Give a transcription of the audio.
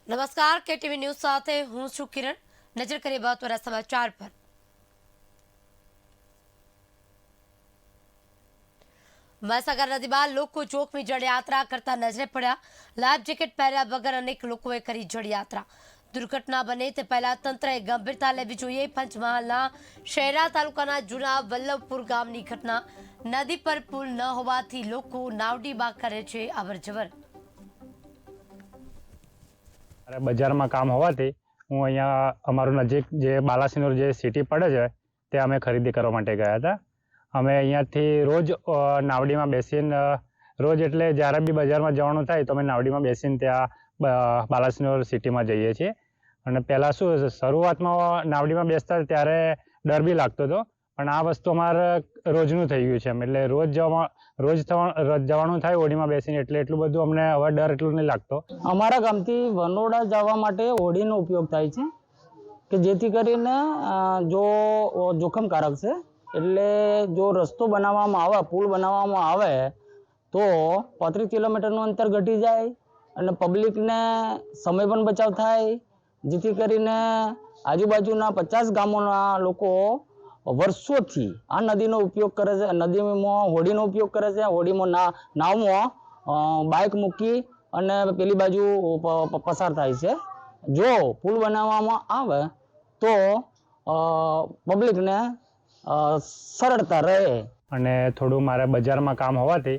નમસ્કાર, KTV news સાથે હું છું કિરણ। નજર કરીએ મહત્વના સમાચાર પર। મહીસાગર નદીમાં લોકો જોખમી જળયાત્રા કરતા નજરે પડ્યા। લાઈફ જેકેટ પહેર્યા વગર અનેક લોકોએ કરી જળયાત્રા। દુર્ઘટના બને તે પહેલા તંત્રએ ગંભીરતા લેવી જોઈએ। પંચમહાલના શહેરા તાલુકાના જૂના વલ્લભપુર ગામની ઘટના। નદી પર પુલ ન હોવાથી લોકો નાવડીમાં કરે છે અવરજવર। બજારમાં કામ હોવાથી હું અહીંયા અમારું નજીક જે બાલાસિનોર જે સિટી પડે છે તે અમે ખરીદી કરવા માટે ગયા હતા। અમે અહીંયાથી રોજ નાવડીમાં બેસીને રોજ એટલે જ્યારે બી બજારમાં જવાનું થાય તો અમે નાવડીમાં બેસીને ત્યાં બાલાસિનોર સિટીમાં જઈએ છીએ। અને પહેલાં શું શરૂઆતમાં નાવડીમાં બેસતા ત્યારે ડર બી લાગતો હતો, પણ આ વસ્તુ અમારે રોજનું થઈ ગયું છે એટલે રોજ જવાનું થાય હોડીમાં બેસીને એટલે એટલું બધું અમને હવે ડર એટલું નહીં લાગતો। અમારા ગામથી વનોડા જવા માટે હોડીનો ઉપયોગ થાય છે કે જેથી કરીને જો જોખમકારક છે એટલે જો રસ્તો બનાવવામાં આવે, પુલ બનાવવામાં આવે તો 35 કિલોમીટરનું અંતર ઘટી જાય અને પબ્લિકને સમય પણ બચાવ થાય, જેથી કરીને આજુબાજુના 50 ગામોના લોકો વર્ષોથી આ નદીનો ઉપયોગ કરે છે। નદીમાં હોડીનો ઉપયોગ કરે છે। હોડીમાં નાવમાં બાઇક મૂકી અને પેલી બાજુ પસાર થાય છે। જો પુલ બનાવવામાં આવે તો પબ્લિકને સરળતા રહે। અને થોડું મારે બજારમાં કામ હોવાથી